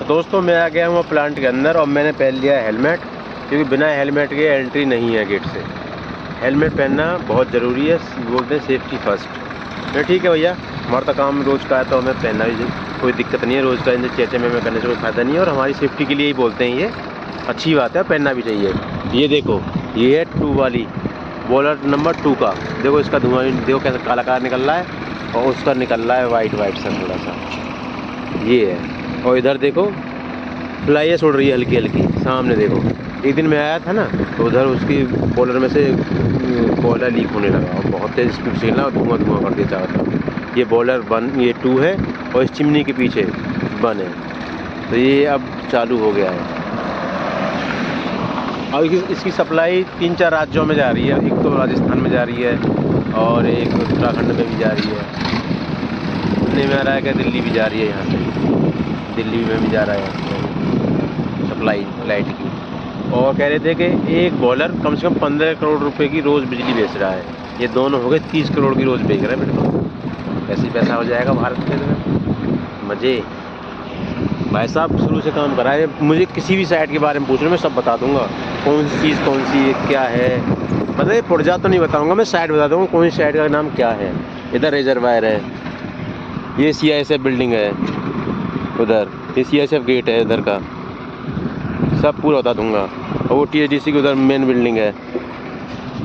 दोस्तों मैं आ गया हूँ प्लांट के अंदर और मैंने पहन लिया हेलमेट, क्योंकि बिना हेलमेट के एंट्री नहीं है गेट से। हेलमेट पहनना बहुत ज़रूरी है, बोलते हैं सेफ्टी फर्स्ट। मैं ठीक है भैया, हमारा तो काम रोज़ का है तो हमें पहनना भी कोई दिक्कत नहीं है। रोज़ का इन चेचे में करने से कोई फ़ायदा नहीं है और हमारी सेफ्टी के लिए ही बोलते हैं, ये अच्छी बात है, पहनना भी चाहिए। ये देखो, ये है 2 वाली बॉलर नंबर 2 का। देखो इसका धुआं देखो कैसा काला काला निकल रहा है और उसका निकल रहा है वाइट वाइट सा थोड़ा सा, ये है। और इधर देखो फ्लाइयाँ उड़ रही है हल्की हल्की, सामने देखो। एक दिन मैं आया था ना तो उधर उसकी बॉलर में से कोयला लीक होने लगा और बहुत तेज़ स्पीड से और धुआं धुआं कर दिया चारों तरफ। ये बॉलर 1 ये 2 है और इस चिमनी के पीछे 1 है, तो ये अब चालू हो गया है। और इसकी सप्लाई 3-4 राज्यों में जा रही है। एक तो राजस्थान में जा रही है और एक उत्तराखंड में भी जा रही है। सुनने में आ रहा है कि दिल्ली भी जा रही है, यहाँ से दिल्ली में भी जा रहा है सप्लाई लाइट की। और कह रहे थे कि एक बॉलर कम से कम 15 करोड़ रुपए की रोज़ बिजली बेच रहा है। ये दोनों हो गए 30 करोड़ की रोज़ बेच रहे हैं पेट्रोल। ऐसे ही पैसा हो जाएगा भारत के अंदर, मज़े। भाई साहब शुरू से काम करा है, मुझे किसी भी साइट के बारे में पूछ रहे मैं सब बता दूंगा, कौन सी चीज़ कौन सी क्या है। मतलब पुर्जा तो नहीं बताऊंगा, मैं साइट बता दूंगा कौन सी साइट का नाम क्या है। इधर रिजर्वायर है, ये CISF बिल्डिंग है, उधर ये CISF गेट है इधर का, सब पूरा बता दूंगा। और वो THDC की उधर मेन बिल्डिंग है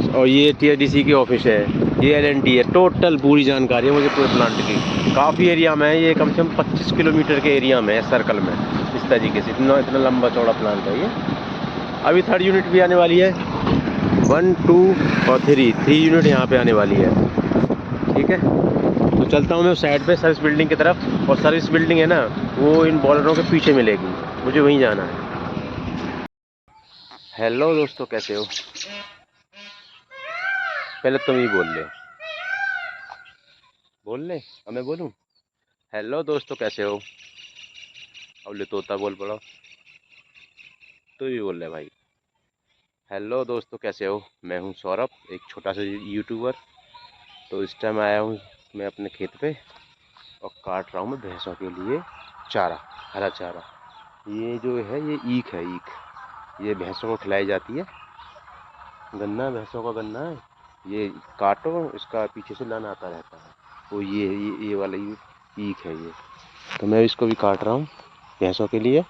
और ये THDC की ऑफिस है, ये LNT है। टोटल पूरी जानकारी है मुझे पूरे प्लांट की। काफ़ी एरिया में है ये, कम से कम 25 किलोमीटर के एरिया में है, सर्कल में। इस तरीके से इतना लंबा चौड़ा प्लांट है ये। अभी 3rd यूनिट भी आने वाली है, 1, 2 और 3 यूनिट यहाँ पे आने वाली है। ठीक है, तो चलता हूँ मैं उस साइड पे सर्विस बिल्डिंग की तरफ। और सर्विस बिल्डिंग है ना, वो इन बॉलरों के पीछे मिलेगी, मुझे वहीं जाना है। हेलो दोस्तों, कैसे हो? पहले तुम ही बोल ले, अब मैं बोलूँ? हेलो दोस्तों, कैसे हो? अब ले तोता बोल पड़ा, तू ही बोल ले भाई। हेलो दोस्तों, कैसे हो? मैं हूँ सौरभ, एक छोटा सा यूट्यूबर। तो इस टाइम आया हूँ मैं अपने खेत पे और काट रहा हूँ मैं भैंसों के लिए चारा, हरा चारा। ये जो है ये ईख है, ईख। ये भैंसों को खिलाई जाती है, गन्ना भैंसों का गन्ना है। ये काटो, इसका पीछे से लन आता रहता है, वो ये वाला ईख है ये। तो मैं इसको भी काट रहा हूँ भैंसों के लिए।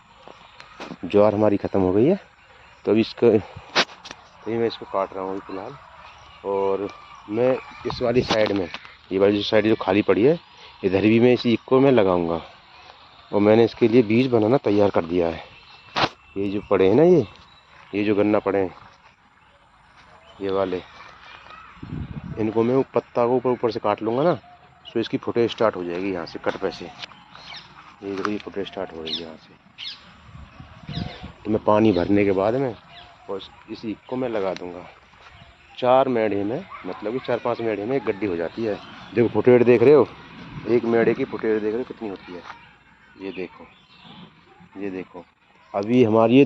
ज्वार हमारी ख़त्म हो गई है तो अभी इसको मैं इसको काट रहा हूँ फिलहाल। और मैं इस वाली साइड में, ये वाली जो साइड जो खाली पड़ी है, इधर भी मैं इस ईख को मैं लगाऊंगा। और मैंने इसके लिए बीज बनाना तैयार कर दिया है। ये जो पड़े हैं ना, ये जो गन्ना पड़े हैं ये वाले, इनको मैं पत्ता को ऊपर से काट लूँगा ना, तो इसकी फुटे स्टार्ट हो जाएगी यहाँ से कट पे से। ये देखो, ये फुटे स्टार्ट हो रही है यहाँ से। तो मैं पानी भरने के बाद में और इस ईख को मैं लगा दूँगा। 4 मेढ़े में, मतलब कि 4-5 मेढ़े में एक गड्डी हो जाती है। देखो फुटेड़ देख रहे हो, एक मेढ़े की फुटेड़ देख रहे हो कितनी होती है। ये देखो, ये देखो। अभी हमारी ये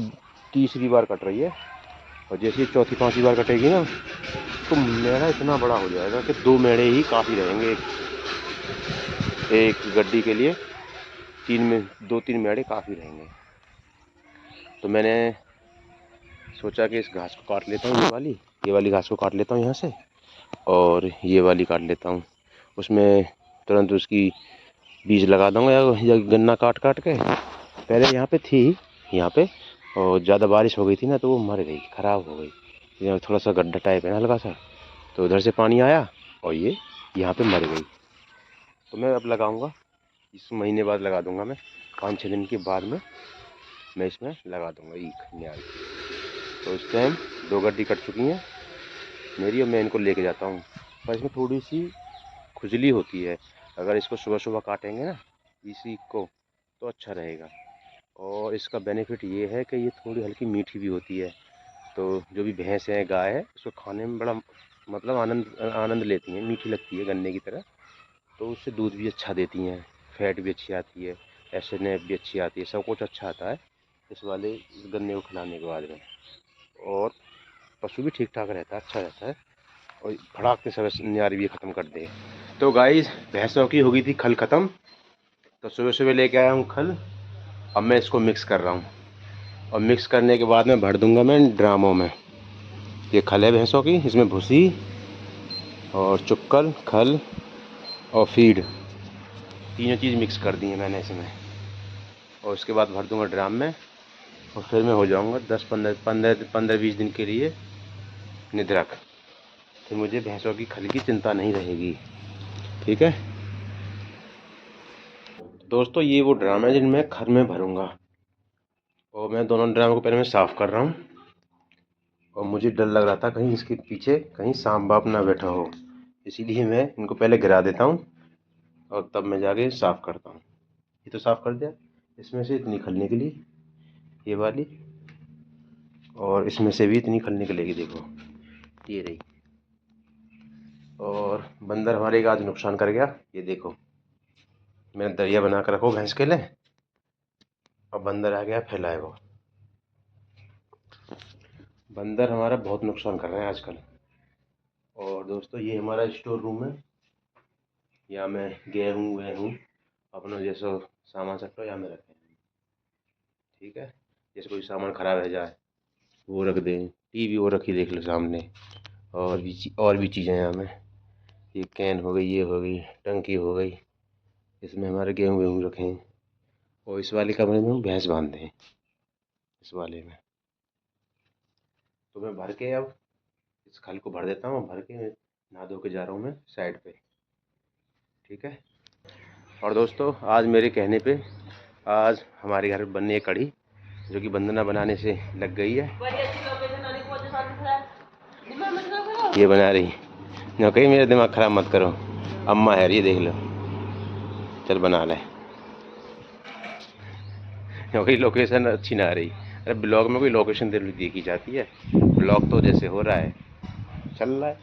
3री बार कट रही है और जैसे 4थी-5वीं बार कटेगी ना तो मेढ़ा इतना बड़ा हो जाएगा कि 2 मेढ़े ही काफ़ी रहेंगे एक गड्डी के लिए। 2-3 मेढ़े काफ़ी रहेंगे। तो मैंने सोचा कि इस घास को काट लेता हूँ, ये वाली घास को काट लेता हूँ यहाँ से, और ये वाली काट लेता हूँ। उसमें तुरंत उसकी बीज लगा दूँगा या गन्ना काट के। पहले यहाँ पे थी, यहाँ पे, और ज़्यादा बारिश हो गई थी ना तो वो मर गई, ख़राब हो गई। यहाँ थोड़ा सा गड्ढा टाइप है ना हल्का सा, तो उधर से पानी आया और ये यहाँ पे मर गई। तो मैं अब लगाऊंगा, इस महीने बाद लगा दूंगा मैं, 5-6 दिन के बाद में मैं इसमें लगा दूंगा ईख न्याल। तो इस टाइम 2 गड्डी कट चुकी हैं मेरी और मैं इनको लेके जाता हूँ। पर इसमें थोड़ी सी खुजली होती है, अगर इसको सुबह सुबह काटेंगे ना इस ईख को तो अच्छा रहेगा। और इसका बेनिफिट ये है कि ये थोड़ी हल्की मीठी भी होती है, तो जो भी भैंस है गाय है उसको खाने में बड़ा मतलब आनंद लेती हैं, मीठी लगती है गन्ने की तरह। तो उससे दूध भी अच्छा देती हैं, फैट भी अच्छी आती है, एसएनएफ भी अच्छी आती है, सब कुछ अच्छा आता है इस वाले गन्ने को खिलाने के बाद में। और पशु भी ठीक ठाक रहता है, अच्छा रहता है। और फड़ाक से सब न्यारी भी ख़त्म कर दे। तो गाइस भैंसों की हो गई थी खल ख़त्म, तो सुबह सुबह लेके आया हूँ खल। अब मैं इसको मिक्स कर रहा हूँ और मिक्स करने के बाद में भर दूंगा मैं ड्रामों में। ये खल है भैंसों की, इसमें भूसी और चुक्कल, खल और फीड, तीनों चीज़ मिक्स कर दी है मैंने इसमें। और उसके बाद भर दूंगा ड्राम में और फिर मैं हो जाऊंगा 10-15-20 दिन के लिए निद्रक। फिर मुझे भैंसों की खल की चिंता नहीं रहेगी। ठीक है दोस्तों, ये वो ड्राम है जिनमें खल में भरूंगा। और मैं दोनों ड्राम को पहले मैं साफ़ कर रहा हूँ। और मुझे डर लग रहा था कहीं इसके पीछे कहीं सांप बाप ना बैठा हो, इसीलिए मैं इनको पहले गिरा देता हूँ और तब मैं जाके साफ़ करता हूँ। ये तो साफ़ कर दिया। इसमें से इतनी खल निकली, ये वाली, और इसमें से भी इतनी खल निकलेगी, देखो ये रही। और बंदर हमारे एक आज नुकसान कर गया, ये देखो मैंने दरिया बना कर रखो भैंस के लिए और बंदर आ गया फैलाए वो। बंदर हमारा बहुत नुकसान कर रहे हैं आजकल। और दोस्तों ये हमारा स्टोर रूम है, यहाँ मैं गेहूँ अपना जैसा सामान सकता यहाँ में रखे हैं। ठीक है, जैसे कोई सामान ख़राब रह जाए वो रख दें, टीवी वो रखी देख लो सामने। और भी चीज़ें यहाँ में, ये कैन हो गई, ये हो गई, टंकी हो गई, इसमें हमारे गेहूँ रखे हैं। और इस वाले कमरे में हम भैंस बांधते हैं, इस वाले में। तो मैं भर के अब इस खल को भर देता हूँ, भर के नहा धो के जा रहा हूँ मैं साइड पे। ठीक है। और दोस्तों आज मेरे कहने पे आज हमारे घर बनने कढ़ी, जो कि वंदना बनाने से लग गई है, ये बना रही। न कहीं मेरा दिमाग ख़राब मत करो, अम्मा है ये देख लो, चल बना ले, क्योंकि लोकेशन अच्छी ना आ रही। अरे ब्लॉग में कोई लोकेशन देखी जाती है, ब्लॉग तो जैसे हो रहा है चल रहा है।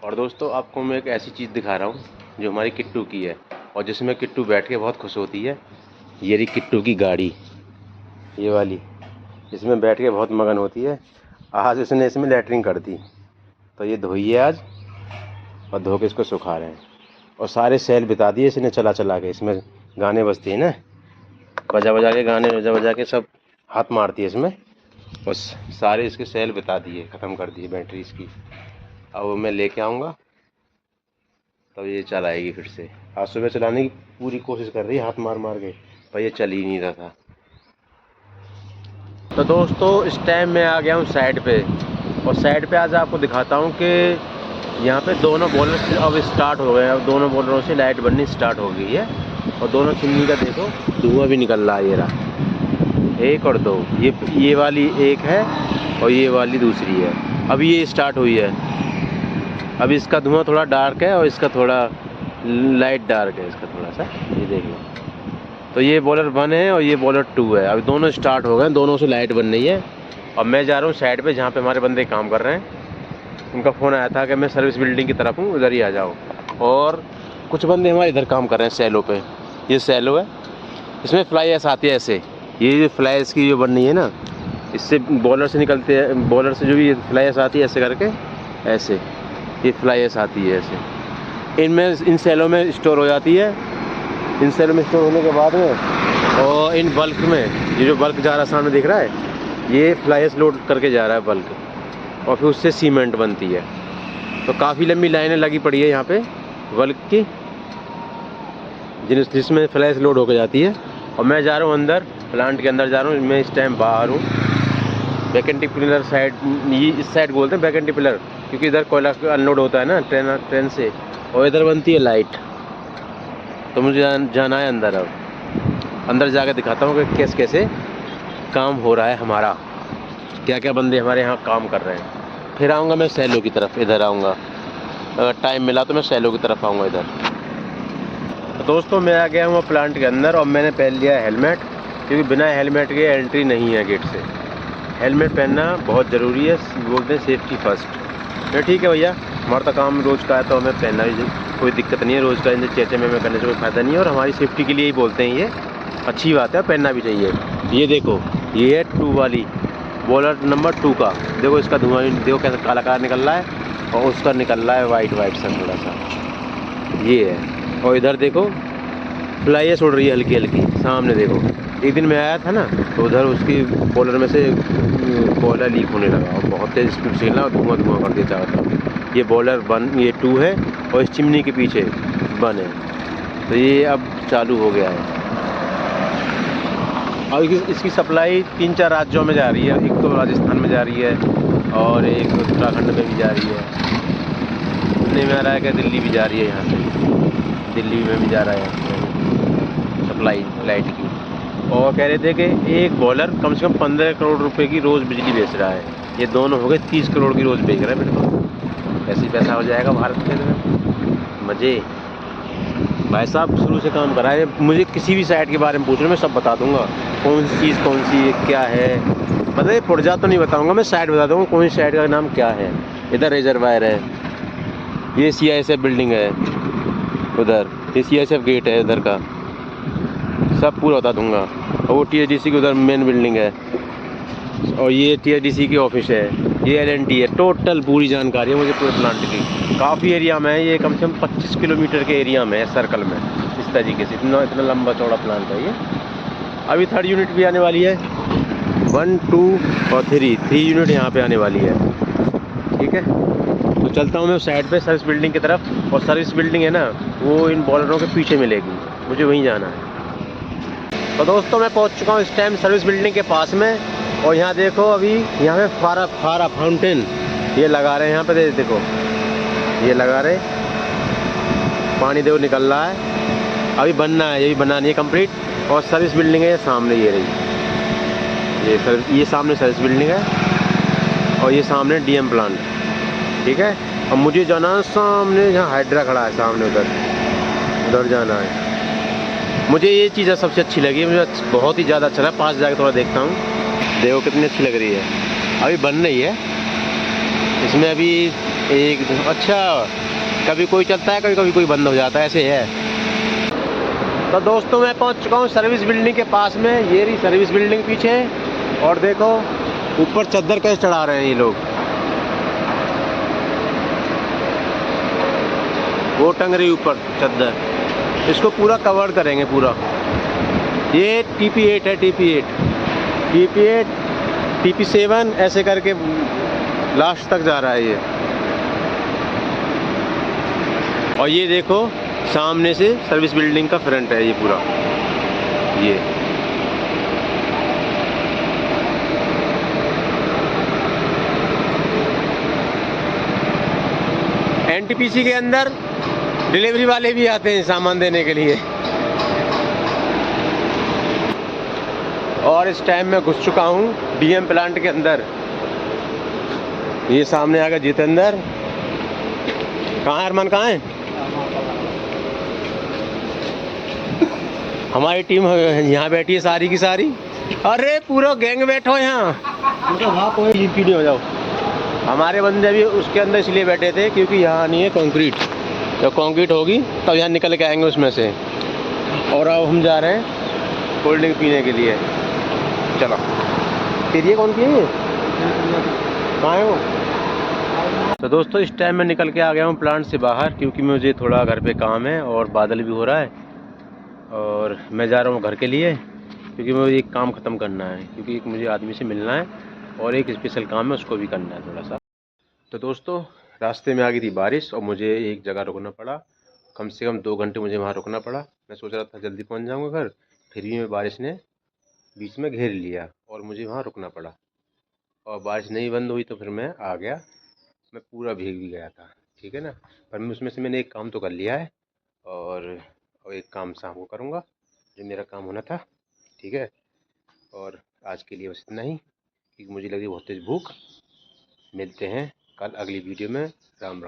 और दोस्तों आपको मैं एक ऐसी चीज़ दिखा रहा हूँ जो हमारी किट्टू की है और जिसमें किट्टू बैठ के बहुत खुश होती है। ये रही किट्टू की गाड़ी, ये वाली, इसमें बैठ के बहुत मगन होती है। आज इसने इसमें लैटरिन कर दी तो ये धोई है आज और धो के इसको सुखा रहे हैं। और सारे सेल बिता दिए इसने चला चला के, इसमें गाने बजते हैं ना, बजा बजा के गाने बजा बजा के सब हाथ मारती है इसमें, बस सारे इसके सेल बिता दिए, ख़त्म कर दिए बैटरी इसकी। अब वो मैं लेके आऊँगा तब ये चलाएगी फिर से। आज सुबह चलाने की पूरी कोशिश कर रही है हाथ मार मार के, पर ये चल ही नहीं रहा था। तो दोस्तों इस टाइम मैं आ गया हूँ साइड पे, और साइड पे आज आपको दिखाता हूँ कि यहाँ पे दोनों बॉलर अब स्टार्ट हो गए हैं। अब दोनों बॉलरों से लाइट बननी स्टार्ट हो गई है और दोनों चिमनी का देखो धुआं भी निकल रहा है। ये रहा एक और दो, ये वाली एक है और ये वाली दूसरी है। अभी ये स्टार्ट हुई है, अभी इसका धुआं थोड़ा डार्क है और इसका थोड़ा लाइट डार्क है, इसका थोड़ा सा, ये देख लो। तो ये बॉलर 1 है और ये बॉलर 2 है। अभी दोनों स्टार्ट हो गए, दोनों से लाइट बन रही है। और मैं जा रहा हूँ साइड पे जहाँ पे हमारे बंदे काम कर रहे हैं। उनका फ़ोन आया था कि मैं सर्विस बिल्डिंग की तरफ हूँ, उधर ही आ जाओ। और कुछ बंदे हमारे इधर काम कर रहे हैं सैलो पे, ये सैलो है, इसमें फ्लाई ऐस आती है ऐसे, ये जो फ्लाई ऐस की जो बन रही है ना, इससे बॉलर से निकलते हैं, बॉलर से जो भी फ्लाई ऐस आती है ऐसे करके, ऐसे ये फ्लाई ऐस आती है ऐसे, इनमें इन सेलों में स्टोर हो जाती है। इन सेलों में स्टोर होने के बाद में और इन बल्क में, ये जो बल्क जा रहा है सामने दिख रहा है, ये फ्लाई ऐस लोड करके जा रहा है बल्क, और फिर उससे सीमेंट बनती है। तो काफ़ी लंबी लाइनें लगी पड़ी है यहाँ पे बल्क की, जिसमें फ्लाई ऐस लोड होकर जाती है। और मैं जा रहा हूँ अंदर, प्लांट के अंदर जा रहा हूँ। मैं इस टाइम बाहर हूँ, बैकेंटी पिलर साइड, ये इस साइड बोलते हैं बैकेंटी पिलर, क्योंकि इधर कोयला अनलोड होता है ना ट्रेन से, और इधर बनती है लाइट। तो मुझे जाना है अंदर। अब अंदर जाकर दिखाता हूँ कि कैसे काम हो रहा है हमारा, क्या क्या बंदे हमारे यहाँ काम कर रहे हैं। फिर आऊँगा मैं सैलो की तरफ, इधर आऊँगा, अगर टाइम मिला तो मैं सैलो की तरफ आऊँगा इधर। तो दोस्तों मैं आ गया हूँ प्लांट के अंदर और मैंने पहन लिया है हेलमेट, क्योंकि बिना हेलमेट के एंट्री नहीं है गेट से। हेलमेट पहनना बहुत ज़रूरी है, बोलते हैं सेफ्टी फर्स्ट। तो ठीक है भैया, हमारा तो काम रोज़ का है तो हमें पहनना भी कोई दिक्कत नहीं है, रोज़ का इनसे चेचे में करने से कोई फ़ायदा नहीं है। और हमारी सेफ्टी के लिए ही बोलते हैं, ये अच्छी बात है, पहनना भी चाहिए। ये देखो ये है 2 वाली, बॉलर नंबर 2 का, देखो इसका धुआं देखो कैसा काला काला निकल रहा है, और उसका निकल रहा है वाइट सा थोड़ा सा, ये है। और इधर देखो फ्लाई ऐस उड़ रही है हल्की हल्की, सामने देखो एक दिन मैं आया था ना, तो उधर उसकी बॉयलर में से कोयला लीक होने लगा और बहुत तेज़ स्पीड से हिला और धुआं धुआं कर दिया चारों तरफ। ये बॉयलर 1, ये 2 है और इस चिमनी के पीछे 1 है। तो ये अब चालू हो गया है। और इसकी सप्लाई 3-4 राज्यों में जा रही है। एक तो राजस्थान में जा रही है और एक उत्तराखंड में भी जा रही है। सुनने में आ रहा है कि दिल्ली भी जा रही है, यहाँ से दिल्ली में भी जा रहा है सप्लाई लाइट की। और कह रहे थे कि एक बॉयलर कम से कम 15 करोड़ रुपए की रोज़ बिजली बेच रहा है। ये दोनों हो गए 30 करोड़ की रोज़ बेच रहा है पेट्रोल। ऐसे ही पैसा हो जाएगा भारत के अंदर, मज़े। भाई साहब शुरू से काम करा है। मुझे किसी भी साइट के बारे में पूछ रहे, मैं सब बता दूंगा। कौन सी चीज़ कौन सी है, क्या है, मतलब ये पुर्जा तो नहीं बताऊंगा, मैं साइट बता दूंगा कौन सी साइट का नाम क्या है। इधर रिजर्वायर है, ये CISF बिल्डिंग है, उधर ये CISF गेट है इधर का, सब पूरा बता दूंगा। और वो THDC की उधर मेन बिल्डिंग है और ये THDC की ऑफिस है, ये LNT है। टोटल पूरी जानकारी है मुझे पूरे प्लांट की। काफ़ी एरिया में है ये, कम से कम 25 किलोमीटर के एरिया में है, सर्कल में। इस तरीके से इतना लंबा चौड़ा प्लांट है ये। अभी 3rd यूनिट भी आने वाली है। 1, 2 और 3 यूनिट यहाँ पे आने वाली है। ठीक है, तो चलता हूँ मैं उस साइड पे सर्विस बिल्डिंग की तरफ। और सर्विस बिल्डिंग है ना, वो इन बॉयलरों के पीछे मिलेगी, मुझे वहीं जाना है। तो दोस्तों मैं पहुंच चुका हूं इस टाइम सर्विस बिल्डिंग के पास में। और यहाँ देखो, अभी यहाँ पे फारा फाउंटेन ये लगा रहे हैं यहाँ पे, देखो ये लगा रहे, पानी देखो निकल रहा है। अभी बनना है, ये भी बनानी है कंप्लीट। और सर्विस बिल्डिंग है सामने, ये रही, ये सामने सर्विस बिल्डिंग है और ये सामने DM प्लांट। ठीक है, अब मुझे जाना है सामने, जहाँ हाइड्रा खड़ा है सामने, उधर जाना है। मुझे ये चीज़ सबसे अच्छी लगी, मुझे बहुत ही ज़्यादा अच्छा लगा। पास जाकर थोड़ा देखता हूँ, देखो कितनी अच्छी लग रही है। अभी बन रही है इसमें, अभी एक अच्छा, कभी कोई चलता है, कभी कोई बंद हो जाता है, ऐसे है। तो दोस्तों मैं पहुंच चुका हूँ सर्विस बिल्डिंग के पास में। ये रही सर्विस बिल्डिंग पीछे, और देखो ऊपर चद्दर कैसे चढ़ा रहे हैं ये लोग, वो टंग रही ऊपर चद्दर। इसको पूरा कवर करेंगे पूरा। ये TP8 है, TP8, TP7 ऐसे करके लास्ट तक जा रहा है ये। और ये देखो सामने से सर्विस बिल्डिंग का फ्रंट है ये पूरा, ये NTPC के अंदर डिलीवरी वाले भी आते हैं सामान देने के लिए। और इस टाइम मैं घुस चुका हूँ DM प्लांट के अंदर। ये सामने आ गया जितेंद्र। कहाँ है अरमान, कहाँ है? हमारी टीम यहाँ बैठी है सारी की सारी। अरे पूरा गैंग बैठो यहाँ, पीढ़ी हो जाओ। हमारे बंदे अभी उसके अंदर इसलिए बैठे थे क्योंकि यहाँ नहीं है कंक्रीट। जब कंक्रीट होगी तब यहाँ निकल के आएंगे उसमें से। और अब हम जा रहे हैं कोल्ड ड्रिंक पीने के लिए। चलो, फिर ये कौन की है, कहाँ है वो? तो दोस्तों इस टाइम मैं निकल के आ गया हूँ प्लांट से बाहर, क्योंकि मुझे थोड़ा घर पे काम है और बादल भी हो रहा है। और मैं जा रहा हूँ घर के लिए, क्योंकि मुझे एक काम ख़त्म करना है, क्योंकि एक मुझे आदमी से मिलना है और एक स्पेशल काम है, उसको भी करना है थोड़ा सा। तो दोस्तों रास्ते में आ गई थी बारिश और मुझे एक जगह रुकना पड़ा। कम से कम 2 घंटे मुझे वहाँ रुकना पड़ा। मैं सोच रहा था जल्दी पहुँच जाऊँगा घर, फिर भी मैं बारिश ने बीच में घेर लिया और मुझे वहाँ रुकना पड़ा। और बारिश नहीं बंद हुई तो फिर मैं आ गया। मैं पूरा भीग भी गया था, ठीक है ना। पर मैं उसमें से मैंने एक काम तो कर लिया है, और एक काम शाम को करूँगा जो मेरा काम होना था, ठीक है। और आज के लिए बस इतना ही, क्योंकि मुझे लगी बहुत तेज़ भूख। मिलते हैं कल अगली वीडियो में। राम राम।